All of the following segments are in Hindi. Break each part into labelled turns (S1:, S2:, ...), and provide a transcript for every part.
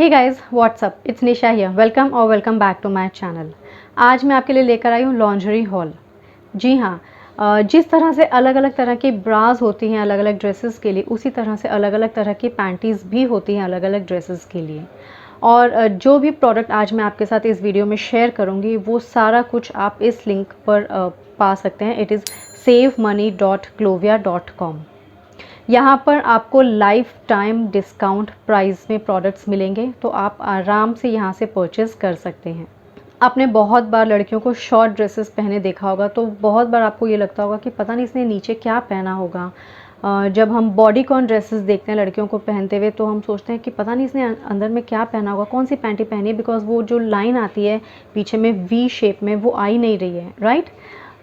S1: Hey guys what's up, it's Nisha here. Welcome back to my channel. आज मैं आपके लिए लेकर आई हूँ लॉन्जरी हॉल। जी हाँ, जिस तरह से अलग अलग तरह की ब्राज होती हैं अलग अलग ड्रेसेस के लिए, उसी तरह से अलग अलग तरह की पैंटीज़ भी होती हैं अलग अलग ड्रेसेस के लिए। और जो भी प्रोडक्ट आज मैं आपके साथ इस वीडियो में शेयर करूँगी वो सारा कुछ आप इस लिंक पर पा सकते हैं। It is savemoney.clovia.com। यहाँ पर आपको लाइफ टाइम डिस्काउंट प्राइस में प्रोडक्ट्स मिलेंगे, तो आप आराम से यहाँ से परचेज़ कर सकते हैं। आपने बहुत बार लड़कियों को शॉर्ट ड्रेसेस पहने देखा होगा, तो बहुत बार आपको ये लगता होगा कि पता नहीं इसने नीचे क्या पहना होगा। जब हम बॉडीकॉन ड्रेसेस देखते हैं लड़कियों को पहनते हुए, तो हम सोचते हैं कि पता नहीं इसने अंदर में क्या पहना होगा, कौन सी पैंटी पहनी है, बिकॉज वो जो लाइन आती है पीछे में वी शेप में, वो आ ही नहीं रही है, राइट।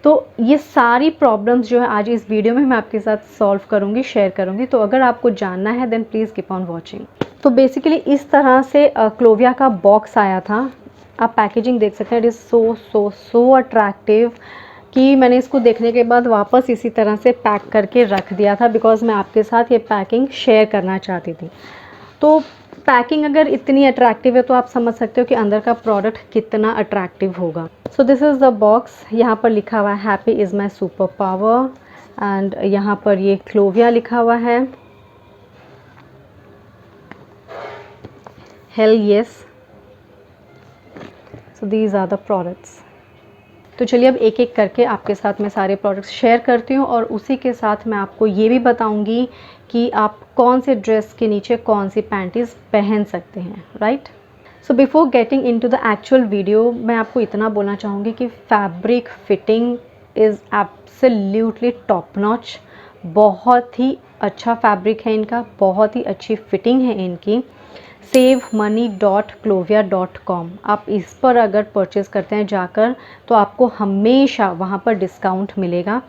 S1: तो ये सारी प्रॉब्लम्स जो है आज इस वीडियो में मैं आपके साथ सॉल्व करूँगी, शेयर करूँगी। तो अगर आपको जानना है then please keep on watching. तो बेसिकली इस तरह से क्लोविया का बॉक्स आया था। आप पैकेजिंग देख सकते हैं, इट इज़ सो अट्रैक्टिव कि मैंने इसको देखने के बाद वापस इसी तरह से पैक करके रख दिया था, बिकॉज़ मैं आपके साथ ये पैकिंग शेयर करना चाहती थी। तो पैकिंग अगर इतनी अट्रैक्टिव है तो आप समझ सकते हो कि अंदर का प्रोडक्ट कितना अट्रैक्टिव होगा। So this is the box. यहाँ पर लिखा हुआ है happy is my super power, and यहाँ पर ये क्लोविया लिखा हुआ है, hell yes. So these are the products. तो चलिए अब एक एक करके आपके साथ मैं सारे प्रोडक्ट्स शेयर करती हूँ, और उसी के साथ मैं आपको ये भी बताऊँगी कि आप कौन से ड्रेस के नीचे कौन सी पैंटीज़ पहन सकते हैं, right. So before getting into the actual video, मैं आपको इतना बोलना चाहूँगी कि fabric fitting is absolutely top notch. बहुत ही अच्छा फैब्रिक है इनका, बहुत ही अच्छी फिटिंग है इनकी। savemoney.clovia.com, आप इस पर अगर परचेज़ करते हैं जाकर, तो आपको हमेशा वहाँ पर डिस्काउंट मिलेगा।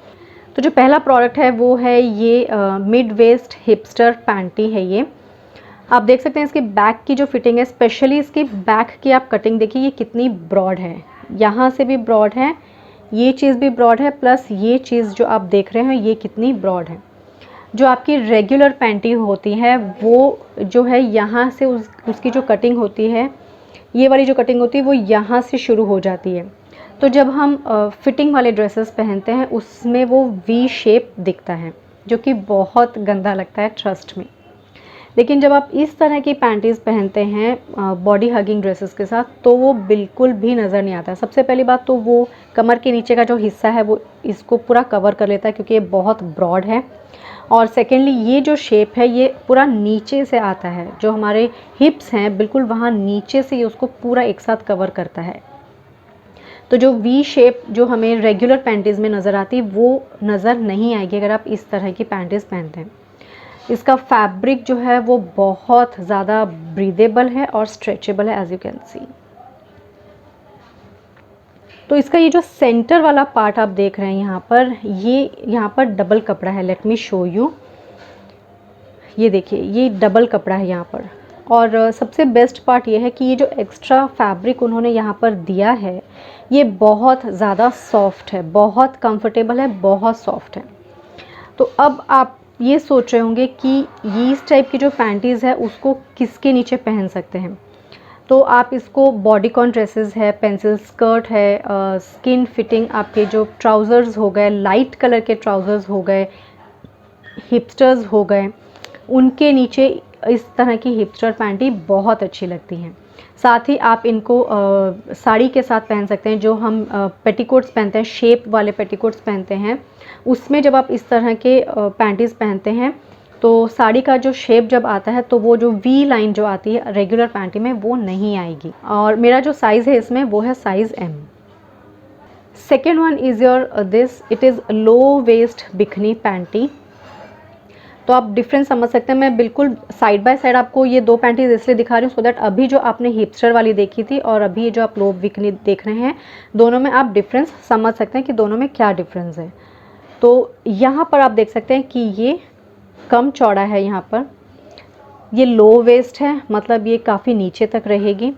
S1: तो जो पहला प्रोडक्ट है वो है ये मिड वेस्ट हिपस्टर पैंटी है। ये आप देख सकते हैं इसके बैक की जो फिटिंग है, स्पेशली इसकी बैक की आप कटिंग देखिए, ये कितनी ब्रॉड है। यहाँ से भी ब्रॉड है, ये चीज़ भी ब्रॉड है, प्लस ये चीज़ जो आप देख रहे हैं ये कितनी ब्रॉड है। जो आपकी रेगुलर पैंटी होती है वो जो है यहाँ से उसकी जो कटिंग होती है, ये वाली जो कटिंग होती है वो यहाँ से शुरू हो जाती है। तो जब हम फिटिंग वाले ड्रेसेस पहनते हैं उसमें वो वी शेप दिखता है, जो कि बहुत गंदा लगता है, ट्रस्ट में। लेकिन जब आप इस तरह की पैंटीज़ पहनते हैं बॉडी हगिंग ड्रेसेस के साथ, तो वो बिल्कुल भी नज़र नहीं आता। सबसे पहली बात तो वो कमर के नीचे का जो हिस्सा है वो इसको पूरा कवर कर लेता है, क्योंकि ये बहुत ब्रॉड है। और सेकेंडली ये जो शेप है ये पूरा नीचे से आता है, जो हमारे हिप्स हैं बिल्कुल वहाँ नीचे से ये उसको पूरा एक साथ कवर करता है। तो जो वी शेप जो हमें रेगुलर पैंटीज़ में नज़र आती है वो नज़र नहीं आएगी अगर आप इस तरह की पैंटीज़ पहनते हैं। इसका फैब्रिक जो है वो बहुत ज़्यादा ब्रीदेबल है और स्ट्रेचेबल है, एज यू कैन सी। तो इसका ये जो सेंटर वाला पार्ट आप देख रहे हैं यहाँ पर, ये यहाँ पर डबल कपड़ा है। Let me show you. ये देखिए, ये डबल कपड़ा है यहाँ पर। और सबसे बेस्ट पार्ट ये है कि ये जो एक्स्ट्रा फैब्रिक उन्होंने यहाँ पर दिया है ये बहुत ज़्यादा सॉफ्ट है, बहुत कंफर्टेबल है, बहुत सॉफ्ट है। तो अब आप ये सोच रहे होंगे कि ये इस टाइप की जो पैंटीज़ है उसको किसके नीचे पहन सकते हैं। तो आप इसको बॉडीकॉन ड्रेसेस है, पेंसिल स्कर्ट है, स्किन फिटिंग आपके जो ट्राउज़र्स हो गए, लाइट कलर के ट्राउज़र्स हो गए, हिपस्टर्स हो गए, उनके नीचे इस तरह की हिपस्टर पैंटी बहुत अच्छी लगती हैं। साथ ही आप इनको साड़ी के साथ पहन सकते हैं। जो हम पेटीकोट्स पहनते हैं, शेप वाले पेटीकोट्स पहनते हैं, उसमें जब आप इस तरह के पैंटीज़ पहनते हैं तो साड़ी का जो शेप जब आता है तो वो जो वी लाइन जो आती है रेगुलर पैंटी में वो नहीं आएगी। और मेरा जो साइज़ है इसमें वो है size M। Second one is your this, it is low waist bikini panty. तो आप डिफरेंस समझ सकते हैं। मैं बिल्कुल साइड बाय साइड आपको ये दो पैंटीज इसलिए दिखा रही हूँ सो दैट अभी जो आपने हिपस्टर वाली देखी थी और अभी जो आप लो बिकनी देख रहे हैं, दोनों में आप डिफरेंस समझ सकते हैं कि दोनों में क्या डिफरेंस है। तो यहाँ पर आप देख सकते हैं कि ये कम चौड़ा है, यहाँ पर ये लो वेस्ट है, मतलब ये काफ़ी नीचे तक रहेगी,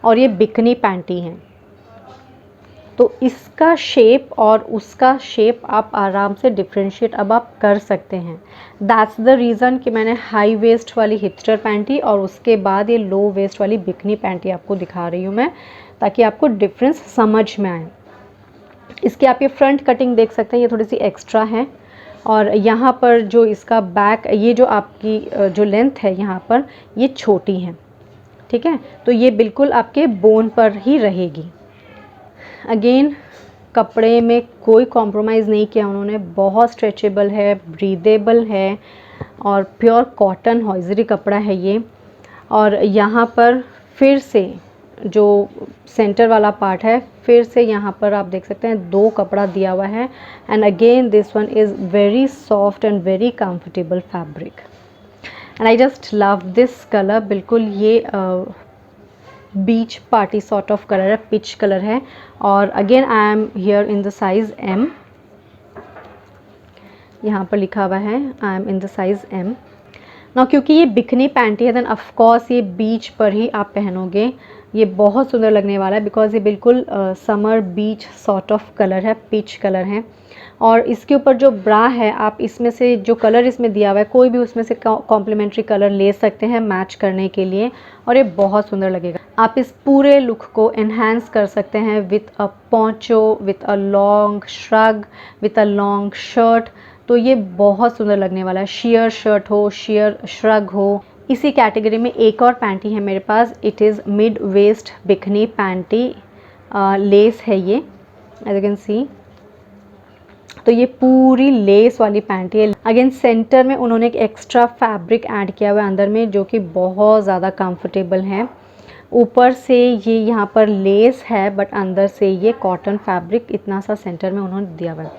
S1: और ये बिकनी पैंटी है। तो इसका शेप और उसका शेप आप आराम से डिफ्रेंशिएट अब आप कर सकते हैं। दैट्स द रीज़न कि मैंने हाई वेस्ट वाली हिपस्टर पैंटी और उसके बाद ये लो वेस्ट वाली बिकनी पैंटी आपको दिखा रही हूँ मैं, ताकि आपको डिफरेंस समझ में आए। इसकी आप ये फ्रंट कटिंग देख सकते हैं, ये थोड़ी सी एक्स्ट्रा है, और यहाँ पर जो इसका बैक, ये जो आपकी जो लेंथ है यहाँ पर, ये छोटी है, ठीक है। तो ये बिल्कुल आपके बोन पर ही रहेगी। अगेन कपड़े में कोई कॉम्प्रोमाइज़ नहीं किया उन्होंने, बहुत स्ट्रेचेबल है, ब्रीदेबल है और प्योर कॉटन हॉइजरी कपड़ा है ये। और यहाँ पर फिर से जो सेंटर वाला पार्ट है, फिर से यहाँ पर आप देख सकते हैं 2 कपड़ा दिया हुआ है, and again this one is very soft and very comfortable fabric, and I just love this colour. बिल्कुल ये बीच पार्टी सॉर्ट ऑफ कलर है, पिच कलर है, और again I am here in the size M। यहाँ पर लिखा हुआ है आई am in the size M। ना क्योंकि ये बिकनी पैंटी है, देन ऑफ कोर्स ये बीच पर ही आप पहनोगे, ये बहुत सुंदर लगने वाला है, बिकॉज ये बिल्कुल summer beach sort of colour है, पीच कलर है। और इसके ऊपर जो ब्रा है, आप इसमें से जो कलर इसमें दिया हुआ है, कोई भी उसमें से कॉम्प्लीमेंट्री कलर ले सकते हैं मैच करने के लिए, और ये बहुत सुंदर लगेगा। आप इस पूरे लुक को एनहांस कर सकते हैं with a poncho, with a long shrug, with a long shirt, तो ये बहुत सुंदर लगने वाला है। शेयर शर्ट हो, शेयर श्रग हो। इसी कैटेगरी में एक और पैंटी है मेरे पास, it is mid waist bikini panty, lace है ये, एज यू कैन सी। तो ये पूरी लेस वाली पैंटी है। अगेन सेंटर में उन्होंने एक एक्स्ट्रा फैब्रिक ऐड किया हुआ है अंदर में, जो कि बहुत ज़्यादा कंफर्टेबल है। ऊपर से ये यहाँ पर लेस है, बट अंदर से ये कॉटन फैब्रिक इतना सा सेंटर में उन्होंने दिया हुआ है।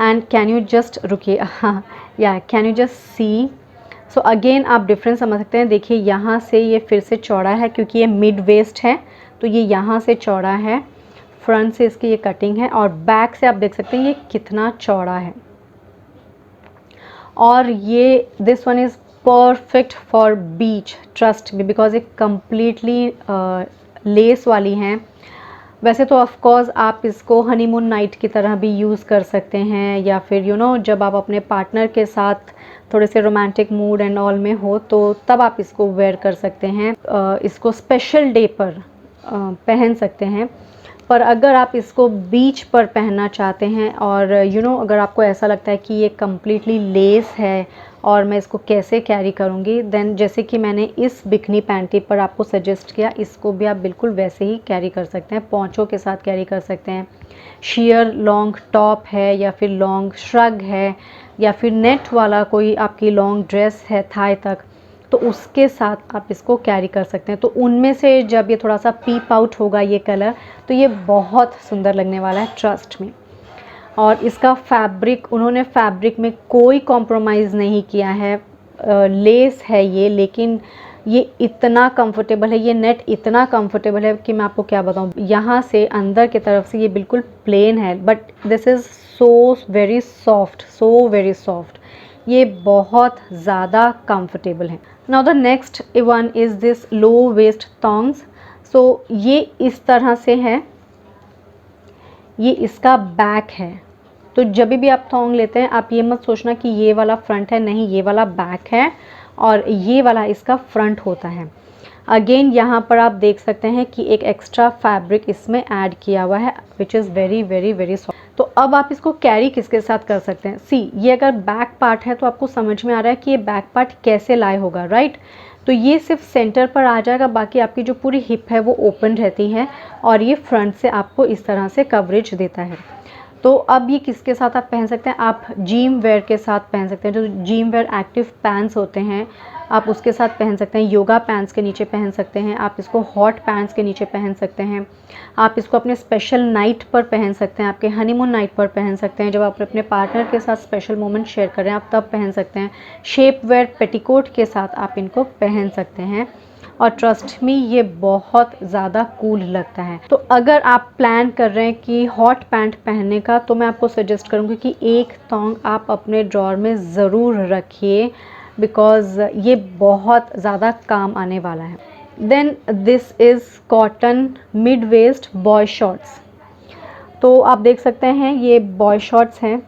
S1: एंड कैन यू जस्ट रुकिए, हाँ या can you just see. So again आप डिफरेंस समझ सकते हैं। देखिए यहाँ से ये फिर से चौड़ा है, क्योंकि ये मिड वेस्ट है, तो ये यहाँ से चौड़ा है, फ्रंट से इसकी ये कटिंग है, और बैक से आप देख सकते हैं ये कितना चौड़ा है। और ये this one is perfect for beach, trust me, because ये कम्प्लीटली लेस वाली हैं। वैसे तो ऑफ कोर्स आप इसको हनीमून नाइट की तरह भी यूज़ कर सकते हैं, या फिर यू नो जब आप अपने पार्टनर के साथ थोड़े से रोमांटिक मूड एंड ऑल में हो, तो तब आप इसको वेयर कर सकते हैं। इसको स्पेशल डे पर पहन सकते हैं। पर अगर आप इसको बीच पर पहनना चाहते हैं, और यू नो अगर आपको ऐसा लगता है कि ये कम्प्लीटली लेस है और मैं इसको कैसे कैरी करूँगी, देन जैसे कि मैंने इस बिकनी पैंटी पर आपको सजेस्ट किया, इसको भी आप बिल्कुल वैसे ही कैरी कर सकते हैं, पोंचों के साथ कैरी कर सकते हैं। शेयर लॉन्ग टॉप है, या फिर लॉन्ग श्रग है, या फिर नेट वाला कोई आपकी लॉन्ग ड्रेस है थाई तक, तो उसके साथ आप इसको कैरी कर सकते हैं। तो उनमें से जब ये थोड़ा सा पीप आउट होगा ये कलर, तो ये बहुत सुंदर लगने वाला है, ट्रस्ट में। और इसका फैब्रिक, उन्होंने फैब्रिक में कोई कॉम्प्रोमाइज़ नहीं किया है। लेस है ये, लेकिन ये इतना कंफर्टेबल है, ये नेट इतना कंफर्टेबल है कि मैं आपको क्या बताऊँ। यहाँ से अंदर की तरफ से ये बिल्कुल प्लेन है, but this is so very soft, so very soft, ये बहुत ज़्यादा कंफर्टेबल है। Now the next one is this low waist thongs. So ये इस तरह से है, ये इसका बैक है। तो जब भी आप थॉन्ग लेते हैं, आप ये मत सोचना कि ये वाला फ्रंट है, नहीं, ये वाला बैक है और ये वाला इसका फ्रंट होता है। अगेन यहाँ पर आप देख सकते हैं कि एक एक्स्ट्रा फैब्रिक इसमें ऐड किया हुआ है, which is very very very soft. तो अब आप इसको कैरी किसके साथ कर सकते हैं। सी, ये अगर बैक पार्ट है तो आपको समझ में आ रहा है कि ये बैक पार्ट कैसे लाए होगा, राइट। तो ये सिर्फ सेंटर पर आ जाएगा, बाकी आपकी जो पूरी हिप है वो ओपन रहती है, और ये फ्रंट से आपको इस तरह से कवरेज देता है। तो अब ये किसके साथ आप पहन सकते हैं, आप जिम वेयर के साथ पहन सकते हैं। जो जिम वेयर एक्टिव पैंट्स होते हैं, आप उसके साथ पहन सकते हैं। योगा पैंट्स के नीचे पहन सकते हैं, आप इसको हॉट पैंट्स के नीचे पहन सकते हैं, आप इसको अपने स्पेशल नाइट पर पहन सकते हैं, आपके हनीमून नाइट पर पहन सकते हैं, जब आप अपने पार्टनर के साथ स्पेशल मोमेंट शेयर कर रहे हैं आप तब पहन सकते हैं। शेप वेयर पेटीकोट के साथ आप इनको पहन सकते हैं, और ट्रस्ट मी ये बहुत ज़्यादा कूल लगता है। तो अगर आप प्लान कर रहे हैं कि हॉट पैंट पहनने का, तो मैं आपको सजेस्ट करूँगी कि एक थॉन्ग आप अपने ड्रॉर में ज़रूर रखिए, बिकॉज़ ये बहुत ज़्यादा काम आने वाला है। Then this is cotton mid waist boy shorts. तो आप देख सकते हैं ये बॉय शॉर्ट्स हैं।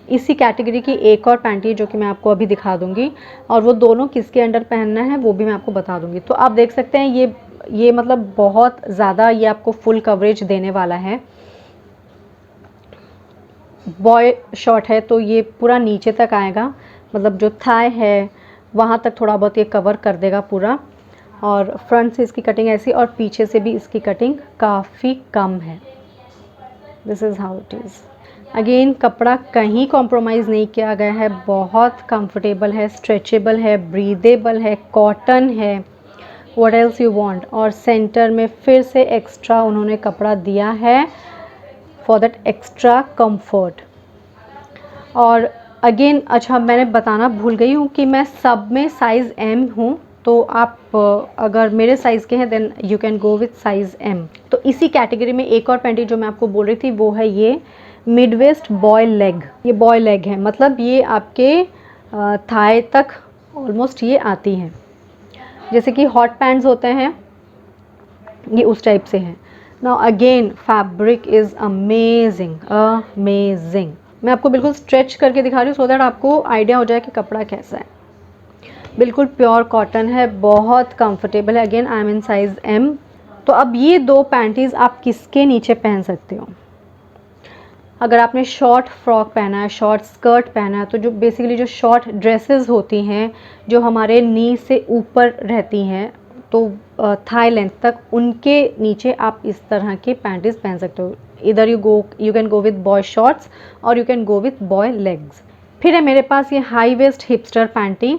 S1: इसी कैटेगरी की एक और पैंटी जो कि मैं आपको अभी दिखा दूंगी, और वो दोनों किसके अंडर पहनना है वो भी मैं आपको बता दूंगी। तो आप देख सकते हैं ये मतलब बहुत ज़्यादा ये आपको फुल कवरेज देने वाला है। बॉय शॉर्ट है तो ये पूरा नीचे तक आएगा, मतलब जो थाई है वहाँ तक थोड़ा बहुत ये कवर कर देगा पूरा, और फ्रंट से इसकी कटिंग ऐसी और पीछे से भी इसकी कटिंग काफ़ी कम है। This is how it is. Again कपड़ा कहीं कॉम्प्रोमाइज़ नहीं किया गया है, बहुत कंफर्टेबल है, स्ट्रेचेबल है, ब्रीदेबल है, कॉटन है, व्हाट एल्स यू वांट। और सेंटर में फिर से एक्स्ट्रा उन्होंने कपड़ा दिया है फॉर दैट एक्स्ट्रा कंफर्ट। और अगेन अच्छा मैंने बताना भूल गई हूँ कि मैं सब में साइज़ एम हूँ, तो आप अगर मेरे साइज़ के हैं then you can go with size M. तो इसी कैटेगरी में एक और पैंटी जो मैं आपको बोल रही थी वो है ये मिड वेस्ट बॉय लेग। ये बॉय लेग है, मतलब ये आपके थाई तक ऑलमोस्ट ये आती हैं, जैसे कि हॉट पैंट्स होते हैं ये उस टाइप से हैं। Now again fabric is amazing amazing. मैं आपको बिल्कुल स्ट्रेच करके दिखा रही हूँ सो दैट आपको आइडिया हो जाए कि कपड़ा कैसा है। बिल्कुल प्योर कॉटन है, बहुत कंफर्टेबल है। Again I am in size M. तो अब ये दो पैंटीज़ आप किसके नीचे पहन सकते हो? अगर आपने शॉर्ट फ्रॉक पहना है, शॉर्ट स्कर्ट पहना है, तो जो बेसिकली जो शॉर्ट ड्रेसेस होती हैं जो हमारे नी से ऊपर रहती हैं तो थाई लेंथ तक, उनके नीचे आप इस तरह के पैंटीज़ पहन सकते हो। इधर you can go with boy shorts और you can go with boy legs. फिर है मेरे पास ये high waist hipster panty.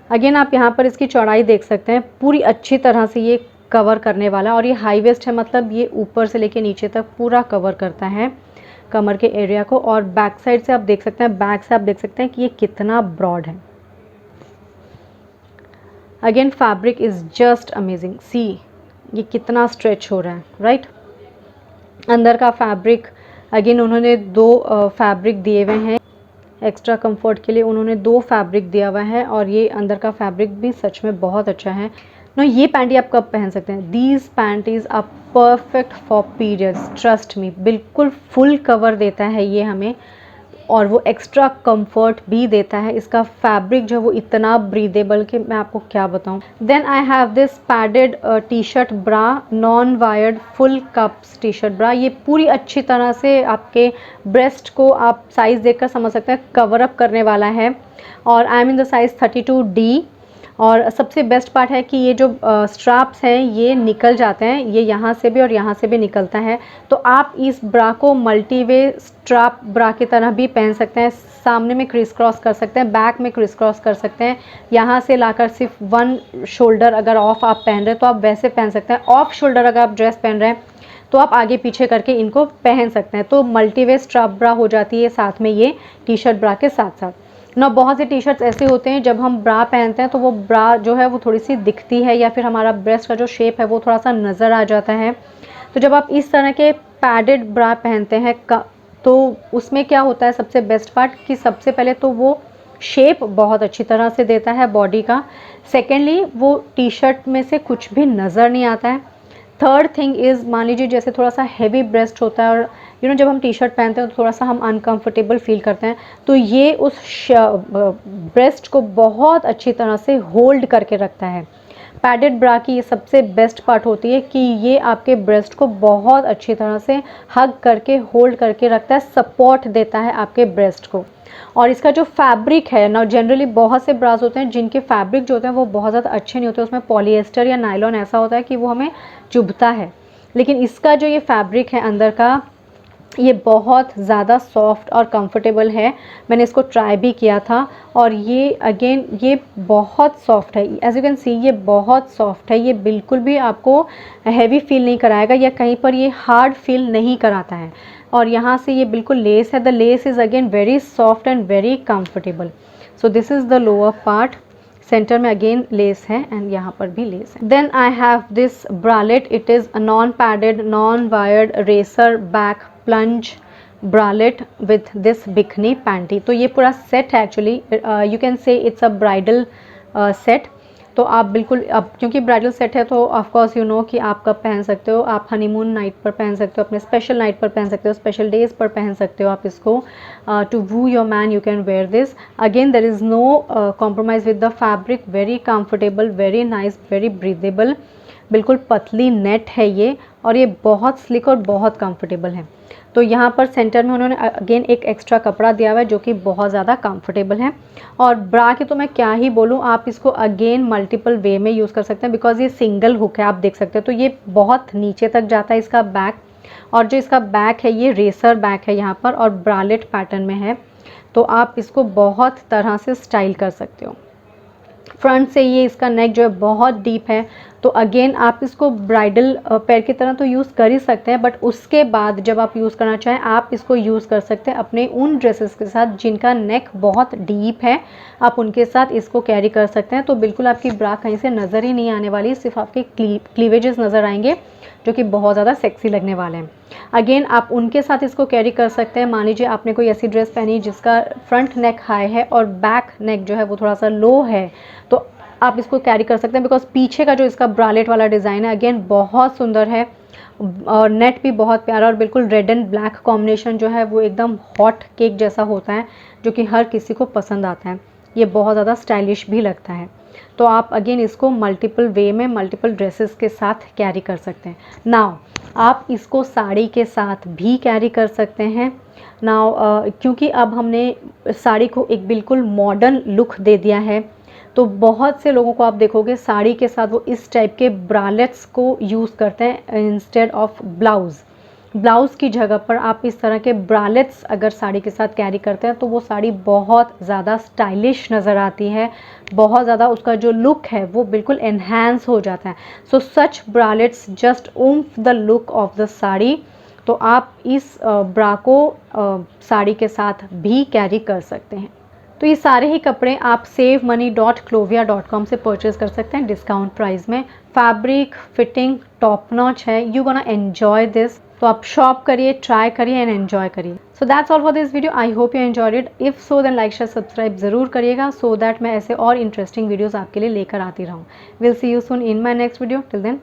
S1: Again आप यहाँ पर इसकी चौड़ाई देख सकते हैं, पूरी अच्छी तरह से ये कवर करने वाला, और ये हाई वेस्ट है, मतलब ये ऊपर से लेके नीचे तक पूरा कवर करता है कमर के एरिया को। और बैक साइड से आप देख सकते हैं, बैक से आप देख सकते हैं कि ये कितना ब्रॉड है। Again fabric is just amazing. See ये कितना स्ट्रेच हो रहा है, राइट। अंदर का फैब्रिक अगेन उन्होंने दो फैब्रिक दिए हुए हैं एक्स्ट्रा कंफर्ट के लिए, उन्होंने दो फैब्रिक दिया हुआ है, और ये अंदर का फैब्रिक भी सच में बहुत अच्छा है। ना ये पैंटी आप कब पहन सकते हैं? These panties are perfect for periods, trust me. बिल्कुल फुल कवर देता है ये हमें, और वो एक्स्ट्रा कंफर्ट भी देता है। इसका फैब्रिक जो है वो इतना ब्रीदेबल कि मैं आपको क्या बताऊं। Then I have this padded T shirt bra, non wired full cups T shirt bra. ये पूरी अच्छी तरह से आपके ब्रेस्ट को आप साइज़ देखकर समझ सकते हैं कवर अप करने वाला है, और आई am in the size 32D। और सबसे बेस्ट पार्ट है कि ये जो स्ट्रैप्स हैं ये निकल जाते हैं, ये यहाँ से भी और यहाँ से भी निकलता है। तो आप इस ब्रा को मल्टी वे स्ट्रैप ब्रा की तरह भी पहन सकते हैं। सामने में क्रिस क्रॉस कर सकते हैं, बैक में क्रिस क्रॉस कर सकते हैं, यहाँ से लाकर सिर्फ वन शोल्डर अगर ऑफ आप पहन रहे हैं तो आप वैसे पहन सकते हैं। ऑफ शोल्डर अगर आप ड्रेस पहन रहे हैं तो आप आगे पीछे करके इनको पहन सकते हैं। तो मल्टी वे स्ट्रैप ब्रा हो जाती है साथ में ये टी शर्ट ब्रा के साथ साथ ना। बहुत से टी शर्ट्स ऐसे होते हैं जब हम ब्रा पहनते हैं तो वो ब्रा जो है वो थोड़ी सी दिखती है, या फिर हमारा ब्रेस्ट का जो शेप है वो थोड़ा सा नज़र आ जाता है। तो जब आप इस तरह के पैडेड ब्रा पहनते हैं तो उसमें क्या होता है, सबसे बेस्ट पार्ट कि सबसे पहले तो वो शेप बहुत अच्छी तरह से देता है बॉडी का। सेकेंडली वो टी शर्ट में से कुछ भी नज़र नहीं आता है। थर्ड थिंग इज़, मान लीजिए जैसे थोड़ा सा हैवी ब्रेस्ट होता है और जब हम टी शर्ट पहनते हैं तो थोड़ा सा हम अनकंफर्टेबल फील करते हैं, तो ये उस ब्रेस्ट को बहुत अच्छी तरह से होल्ड करके रखता है। पैडेड ब्रा की ये सबसे बेस्ट पार्ट होती है कि ये आपके ब्रेस्ट को बहुत अच्छी तरह से हग करके होल्ड करके रखता है, सपोर्ट देता है आपके ब्रेस्ट को। और इसका जो फैब्रिक है ना, जनरली बहुत से ब्रास होते हैं जिनके फैब्रिक जो होते हैं वो बहुत ज़्यादा अच्छे नहीं होते, उसमें पॉलिएस्टर या नायलॉन ऐसा होता है कि वो हमें चुभता है। लेकिन इसका जो ये फैब्रिक है अंदर का, ये बहुत ज़्यादा सॉफ्ट और कंफर्टेबल है। मैंने इसको ट्राई भी किया था और ये अगेन ये बहुत सॉफ्ट है, एज यू कैन सी ये बहुत सॉफ्ट है। ये बिल्कुल भी आपको हैवी फील नहीं कराएगा या कहीं पर ये हार्ड फील नहीं कराता है। और यहाँ से ये बिल्कुल लेस है, the lace is again very soft and very comfortable. So this is the lower part, centre में अगेन लेस है एंड यहाँ पर भी लेस है। Then I have this bralette, it is a non padded non wired racer back plunge bralette with this bikini panty. तो ये पूरा सेट है actually, you can say it's a bridal set. तो आप बिल्कुल, अब क्योंकि ब्राइडल सेट है तो ऑफ कोर्स यू नो कि आप कब पहन सकते हो, आप हनीमून नाइट पर पहन सकते हो, अपने स्पेशल नाइट पर पहन सकते हो, स्पेशल डेज पर पहन सकते हो आप इसको। To woo your man you can wear this. Again there is no compromise with the fabric, very comfortable, very nice, very breathable, बिल्कुल पतली नेट है ये, और ये बहुत स्लिक और बहुत कंफर्टेबल है। तो यहाँ पर सेंटर में उन्होंने अगेन एक एक्स्ट्रा कपड़ा दिया हुआ है जो कि बहुत ज़्यादा कंफर्टेबल है। और ब्रा के तो मैं क्या ही बोलूँ, आप इसको अगेन मल्टीपल वे में यूज़ कर सकते हैं, बिकॉज ये सिंगल हुक है, आप देख सकते हो। तो ये बहुत नीचे तक जाता है इसका बैक, और जो इसका बैक है ये रेसर बैक है यहाँ पर, और ब्रालेट पैटर्न में है। तो आप इसको बहुत तरह से स्टाइल कर सकते हो। फ्रंट से ये इसका नेक जो है बहुत डीप है, तो अगेन आप इसको ब्राइडल पैर की तरह तो यूज़ कर ही सकते हैं, बट उसके बाद जब आप यूज़ करना चाहें आप इसको यूज़ कर सकते हैं अपने उन ड्रेसेस के साथ जिनका नेक बहुत डीप है, आप उनके साथ इसको कैरी कर सकते हैं। तो बिल्कुल आपकी ब्रा कहीं से नज़र ही नहीं आने वाली, सिर्फ आपके क्लीवेजेस नज़र आएंगे जो कि बहुत ज़्यादा सेक्सी लगने वाले हैं। अगेन आप उनके साथ इसको कैरी कर सकते हैं। मान लीजिए आपने कोई ऐसी ड्रेस पहनी जिसका फ्रंट नेक हाई है और बैक नेक जो है वो थोड़ा सा लो है, तो आप इसको कैरी कर सकते हैं, बिकॉज पीछे का जो इसका ब्रालेट वाला डिज़ाइन है अगेन बहुत सुंदर है, और नेट भी बहुत प्यारा, और बिल्कुल रेड एंड ब्लैक कॉम्बिनेशन जो है वो एकदम हॉट केक जैसा होता है, जो कि हर किसी को पसंद आता है। ये बहुत ज़्यादा स्टाइलिश भी लगता है। तो आप अगेन इसको मल्टीपल वे में मल्टीपल ड्रेसेस के साथ कैरी कर सकते हैं। नाउ आप इसको साड़ी के साथ भी कैरी कर सकते हैं। नाउ क्योंकि अब हमने साड़ी को एक बिल्कुल मॉडर्न लुक दे दिया है, तो बहुत से लोगों को आप देखोगे साड़ी के साथ वो इस टाइप के ब्रालेट्स को यूज़ करते हैं इंस्टेड ऑफ ब्लाउज़ की जगह पर आप इस तरह के ब्रालेट्स अगर साड़ी के साथ कैरी करते हैं तो वो साड़ी बहुत ज़्यादा स्टाइलिश नज़र आती है, बहुत ज़्यादा उसका जो लुक है वो बिल्कुल एनहांस हो जाता है। So such bralettes just oomph the look of the sari. तो आप इस ब्रा को साड़ी के साथ भी कैरी कर सकते हैं। तो ये सारे ही कपड़े आप savemoney.clovia.com से परचेज़ कर सकते हैं डिस्काउंट प्राइस में। फैब्रिक फिटिंग टॉप नॉच है, यू गोना एन्जॉय दिस। तो आप शॉप करिए, ट्राई करिए एंड एन्जॉय करिए। So that's all for this video. I hope you enjoyed it. If so then like share subscribe ज़रूर करिएगा, सो दैट मैं ऐसे और इंटरेस्टिंग वीडियोज़ आपके लिए लेकर आती रहूँ। Will see you soon in my next video. Till then